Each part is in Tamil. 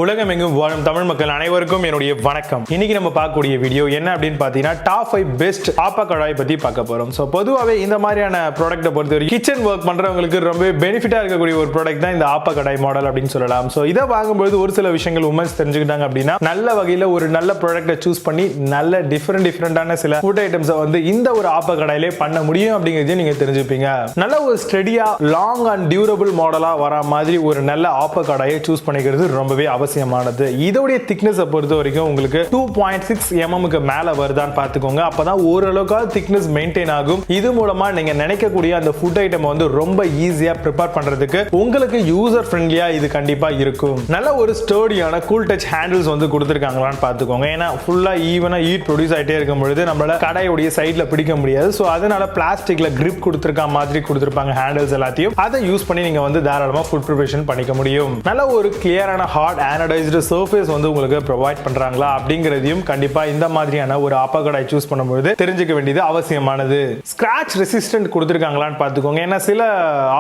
உலகமெங்கும் வாழும் தமிழ் மக்கள் அனைவருக்கும் என்னுடைய வணக்கம். இன்னைக்கு நம்ம பார்க்கக்கூடிய வீடியோ என்ன அப்படின்னு பார்த்தீங்கன்னா டாப் 5 பெஸ்ட் ஆப்பா கடாய் பத்தி பார்க்க போறோம். ஸோ பொதுவாகவே இந்த மாதிரியான ப்ராடக்ட்டை பொறுத்தவரைக்கும் கிச்சன் ஒர்க் பண்றவங்களுக்கு ரொம்ப பெனிஃபிட்டா இருக்கக்கூடிய ஒரு ப்ராடக்ட் தான் இந்த ஆப்பா கடாய் மாடல் அப்படின்னு சொல்லலாம். ஸோ இதை வாங்கும்போது ஒரு சில விஷயங்கள் உமன்ஸ் தெரிஞ்சுக்கிட்டாங்க அப்படின்னா நல்ல வகையில் ஒரு நல்ல ப்ராடக்ட்டை சூஸ் பண்ணி நல்ல டிஃப்ரெண்டான சில ஃபுட் ஐட்டம்ஸை வந்து இந்த ஒரு ஆப்பா கடாயிலே பண்ண முடியும் அப்படிங்கிறதையும் நீங்க தெரிஞ்சுப்பீங்க. நல்ல ஒரு ஸ்டெடியா லாங் அண்ட் டியூரபிள் மாடலா வர மாதிரி ஒரு நல்ல ஆப்பா கடாயை சூஸ் பண்ணிக்கிறது ரொம்பவே அவசியமானது. இதோடைய திக்னஸ் பொறுத்த வரைக்கும் உங்களுக்கு 2.6 mm மேல வருதான்னு பாத்துக்கோங்க. அப்பதான் ஓரளவுக்கு திக்னஸ் மெயின்டைன் ஆகும். இது மூலமா நீங்க நினைக்கக்கூடிய அந்த ஃபுட் ஐட்டம் வந்து ரொம்ப ஈஸியா ப்ரிப்பேர் பண்றதுக்கு உங்களுக்கு யூசர் ஃப்ரெண்ட்லியா இது கண்டிப்பா இருக்கும். நல்ல ஒரு ஸ்டர்டியான கூல் டச் ஹேண்டில்ஸ் வந்து கொடுத்திருக்காங்களான்னு பாத்துக்கோங்க. ஏன்னா ஃபுல்லா ஈவனா ஹீட் ப்ரொடியூஸ் ஆயிட்டே இருக்கும் பொழுது நம்மளால கடாயோடைய சைட்ல பிடிக்க முடியாது. சோ அதனால பிளாஸ்டிக்ல கிரிப் கொடுத்திருக்க மாதிரி கொடுத்திருப்பாங்க ஹேண்டில்ஸ் எல்லாத்தையும். அதை யூஸ் பண்ணி நீங்க வந்து தாராளமா ஃபுட் ப்ரிப்பரேஷன் பண்ணிக்க முடியும். நல்ல ஒரு கிளியரான ஹார்ட் anodized surface வந்து உங்களுக்கு ப்ரொவைட் பண்றாங்களா அப்படிங்கறதையும் கண்டிப்பா இந்த மாதிரியான ஒரு ஆப்பா கடாய் சூஸ் பண்ணும்போது தெரிஞ்சுக்க வேண்டியது அவசியமானது. ஸ்கிராச் ரெசிஸ்டன்ட் கொடுத்திருக்காங்களான்னு பாத்துக்கோங்க. ஏன்னா சில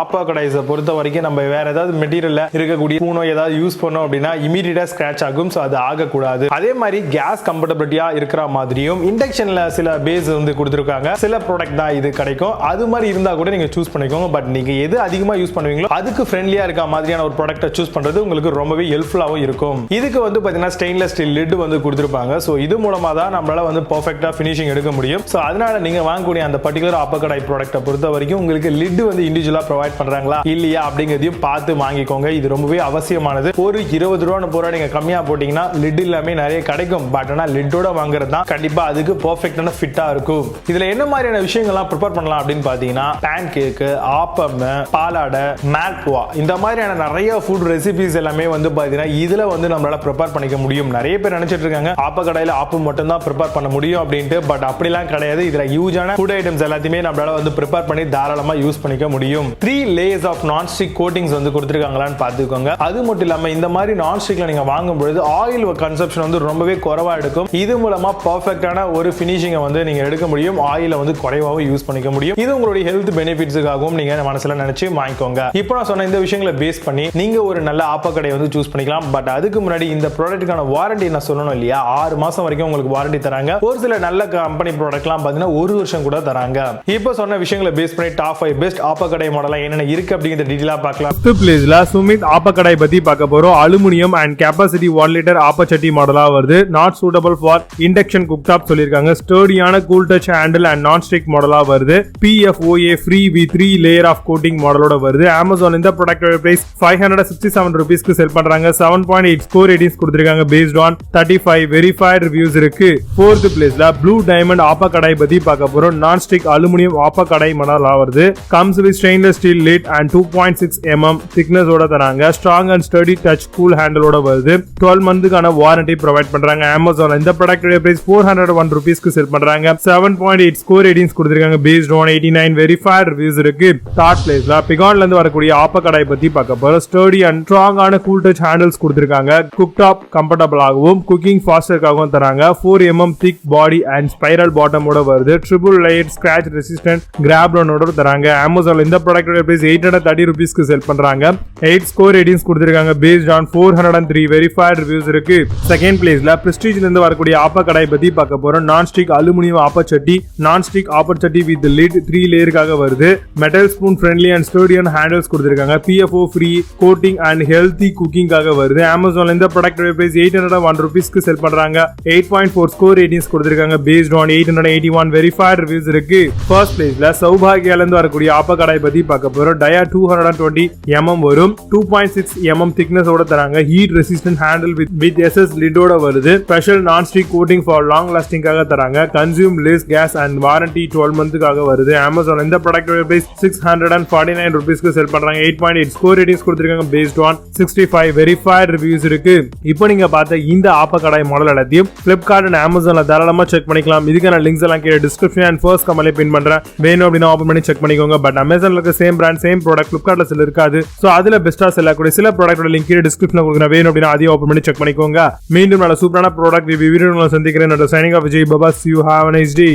ஆப்பா கடாய்ஸை பொறுத்த வரைக்கும் நம்ம வேற ஏதாவது மெட்டீரியல்ல இருக்கக்கூடிய பூனோ ஏதாவது யூஸ் பண்ணோம் அப்படின்னா இமீடியட்டா ஸ்கிராச் ஆகும். சோ அது ஆகக்கூடாது. அதே மாதிரி கேஸ் கம்பேட்டபிலிட்டியா இருக்கிற மாதிரியும் இண்டக்ஷன்ல சில பேஸ் வந்து கொடுத்திருக்காங்க. சில ப்ராடக்ட் தான் இது கிடைக்கும். அது மாதிரி இருந்தா கூட நீங்க சூஸ் பண்ணிக்கோங்க. பட் நீங்க எது அதிகமா யூஸ் பண்ணுவீங்களோ அதுக்கு ஃப்ரெண்ட்லியா இருக்க மாதிரியான ஒரு ப்ராடக்ட்டை சூஸ் பண்றது உங்களுக்கு ரொம்பவே ஹெல்ப்ஃபுல்லாவும் இருக்கும். இதுக்கு வந்து பாத்தீங்கன்னா ஸ்டெயின்லெஸ் ஸ்டீல் லிட் வந்து கொடுத்திருப்பாங்க. சோ இது மூலமா தான் நம்மளால வந்து பெர்ஃபெக்ட்டா ஃபினிஷிங் எடுக்க முடியும். சோ அதனால நீங்க வாங்கக்கூடிய அந்த பர்టిక్యులர் ஆப்பா கடாய் ப்ராடக்ட்டை பொறுத்த வரைக்கும் உங்களுக்கு லிட் வந்து இண்டிவிஜுவலா ப்ரொவைட் பண்றாங்களா இல்லையா அப்படிங்கறதையும் பார்த்து வாங்கிக்கோங்க. இது ரொம்பவே அவசியமானது. ஒரு 20 ரூபாய் போற நீங்க கம்மியா போட்டீங்கன்னா லிட் எல்லாமே நிறைய கிடைக்கும். பட் ஆனா லிட்டோட வாங்குறது தான் கண்டிப்பா அதுக்கு பெர்ஃபெக்ட்டான ஃபிட்டா இருக்கும். இதுல என்ன மாதிரியான விஷயங்கள்லாம் ப்ரிப்பேர் பண்ணலாம் அப்படின்னு பாத்தீங்கன்னா பேன் கேக், ஆப்பம், பாலாடை, மால்புவா இந்த மாதிரியான நிறைய ஃபுட் ரெசிபிஸ் எல்லாமே வந்து பாத்தீங்கன்னா இதுல வந்து நம்மளால ப்ரிப்பேர் பண்ணிக்க முடியும். நிறைய பேர் நினைச்சிட்டு இருக்காங்க ஆப்பா கடாயில ஆப்பம் மட்டும் தான் ப்ரிப்பேர் பண்ண முடியும் அப்படின்ட்டு. பட் அப்படிலாம் கிடையாது. இதுல யூஸான ஃபுட் ஐட்டம்ஸ் எல்லாத்தையுமே நம்மளால வந்து ப்ரிப்பேர் பண்ணி தாராளமா யூஸ் பண்ணிக்க முடியும். 3 லேயர்ஸ் ஆஃப் non-stick கோட்டிங்ஸ் வந்து கொடுத்திருக்காங்களான்னு பாத்துக்கோங்க. அது மட்டும் இல்லாம இந்த மாதிரி non-stickல நீங்க வாங்கும் பொழுது ஆயில் கன்சப்ஷன் வந்து ரொம்பவே குறைவா எடுக்கும். இது மூலமா பெர்ஃபெக்ட்டான ஒரு ஃபினிஷிங்கை வந்து நீங்க எடுக்க முடியும். ஆயில வந்து குறைவாகவும் யூஸ் பண்ணிக்க முடியும். இது உங்களுடைய ஹெல்த் பெனிஃபிட்ஸுக்காகவும் நீங்க மனசுல நினைச்சு வாங்கிக்கோங்க. இப்போ நான் சொன்ன இந்த விஷயங்களை பேஸ் பண்ணி நீங்க ஒரு நல்ல ஆப்பா கடாயை வந்து சூஸ் பண்ணிக்கலாம். பட் அதுக்கு முன்னாடி இந்த ப்ராடக்ட்டுக்கான வாரண்டி நான் சொல்லணும் இல்லையா, 6 மாசம் வரைக்கும் உங்களுக்கு வாரண்டி தராங்க. ஒரு சில நல்ல கம்பெனி ப்ராடக்ட்லாம் பாத்தீங்கன்னா 1 வருஷம் கூட தராங்க. இப்போ சொன்ன விஷயங்களை பேஸ் பண்ணி டாப் 5 பெஸ்ட் ஆப்பா கடாய் மாடலா என்னென்ன இருக்கு அப்படிங்கறத டீடைலா பார்க்கலாம். ஃபர்ஸ்ட் பிளேஸ்ல சுமித் ஆப்பா கடாய் பத்தி பார்க்க போறோம். அலுமினியம் அண்ட் கெபாசிட்டி 1 லிட்டர் ஆப்பச்சட்டி மாடலா வருது. Not suitable for induction cooktop சொல்லிருக்காங்க. ஸ்டர்டியான cool touch handle and non stick மாடலா வருது. PFOA free with 3 layer of coating மாடலோட வருது. Amazon இந்த ப்ராடக்ட்டோட பிரைஸ் 567 ரூபீஸ்க்கு செல் பண்றாங்க. 7.8 ஸ்கோர் ரேட்டிங்ஸ் கொடுத்திருக்காங்க based on 35 வெரிஃபைட் ரிவ்யூஸ் இருக்கு. 4th பிளேஸ்ல ப்ளூ டைமண்ட் ஆப்பா கடாய் பத்தி பார்க்க போறோம். நான் ஸ்டிக் அலுமினியம் ஆப்பா கடாய் மாடலா வருது. comes with stainless steel lid and 2.6 mm thickness ஓட தராங்க. strong and sturdy touch cool handle ஓட வருது. 12 மந்த்க்கான வாரண்டி ப்ரொவைட் பண்றாங்க. Amazon இந்த ப்ராடக்ட்டோட பிரைஸ் 401 ரூபீஸ்க்கு செல் பண்றாங்க. 7.8 ஸ்கோர் ரேட்டிங்ஸ் கொடுத்திருக்காங்க based on 89 வெரிஃபைட் ரிவ்யூஸ் இருக்கு. 3rd பிளேஸ்ல பிகான்ல இருந்து வரக்கூடிய ஆப்பா கடாய் பத்தி பார்க்க போறோம். sturdy and strong ஆன cool touch handles கொடுத்திருக்காங்க. குக்டாப் கம்ஃபர்டபிள் ஆகவும் குக்கிங் ஃபாஸ்டர்க்காகவும் தராங்க. 4 mm thick body and spiral bottom ஓட வருது. ட்ரிபிள் லேயர் ஸ்கிராச் ரெசிஸ்டன்ட் கிராப் ரன்னோட தராங்க. Amazon இந்த ப்ராடக்ட்டோட பிரைஸ் 830 ரூபீஸ்க்கு செல் பண்றாங்க. 8 ஸ்கோர் ரேட்டிங்ஸ் கொடுத்திருக்காங்க based on 403 வெரிஃபைட் ரிவ்யூஸ் இருக்கு. செகண்ட் பிளேஸ்ல பிரஸ்டீஜ்ல இருந்து வரக்கூடிய ஆப்பா கடாய் பத்தி பார்க்க போறோம். நான் ஸ்டிக் அலுமினியம் ஆப்பச்சட்டி. நான் ஸ்டிக் ஆப்பச்சட்டி வித் லிட் 3 லேயருக்காக வருது. மெட்டல் ஸ்பூன் ஃப்ரெண்ட்லி அண்ட் ஸ்டர்டியான ஹேண்டில்ஸ் கொடுத்திருக்காங்க. PFO free coating and healthy குக்கிங்காக வருது. Amazon இந்த ப்ராடக்ட்டோட பிரைஸ் 801 ரூபீஸ்க்கு செல் பண்றாங்க. 8.4 ஸ்கோர் ரேட்டிங்ஸ் கொடுத்திருக்காங்க based on 881 வெரிஃபைட் ரிவ்யூஸ் இருக்கு. ஃபர்ஸ்ட் பிளேஸ்ல சௌபாகியால இருந்து வரக்கூடிய ஆப்பா கடாய் பத்தி பார்க்க போறோம். டயா 220 mm வரும். 2.6 mm thickness ஓட தராங்க. Heat resistant handle with SS லிட்டோட வருது. Special non stick coating for long லாஸ்டிங்காக தராங்க. Consume less gas and warranty 12 மந்த்க்காக வருது. Amazon இந்த ப்ராடக்ட்டோட பிரைஸ் 649 ரூபீஸ்க்கு செல் பண்றாங்க. 8.8 ஸ்கோர் ரேட்டிங்ஸ் கொடுத்திருக்காங்க based on 65 வெரிஃபைட் ரிவ்யூஸ் இருக்கு. இப்போ நீங்க பார்த்த இந்த ஆப்பா கடாய் மாடல் எல்லாத்தையும் Flipkart and Amazonல தாராளமா செக் பண்ணிக்கலாம். இதுக்கான லிங்க்ஸ் எல்லாம் கீழே டிஸ்கிரிப்ஷன் அண்ட் ஃபர்ஸ்ட் கமெண்ட்ல பின் பண்றேன். வேணும் அப்படினா ஓபன் பண்ணி செக் பண்ணிக்கோங்க. பட் Amazonல இருக்க சேம் பிராண்ட் சேம் ப்ராடக்ட் Flipkartல சில இருக்காது. சோ அதுல பெஸ்டா செல்லக்கூடிய சில ப்ராடக்ட்டோட லிங்க் கீழே டிஸ்கிரிப்ஷன்ல கொடுக்குறேன். வேணும் அப்படினா அதையும் ஓபன் பண்ணி செக் பண்ணிக்கோங்க. மீண்டும் நல்ல சூப்பரான ப்ராடக்ட் ரிவ்யூ வீடியோல சந்திக்கிறேன். Signing off Vijay Baba. See you, have a nice day.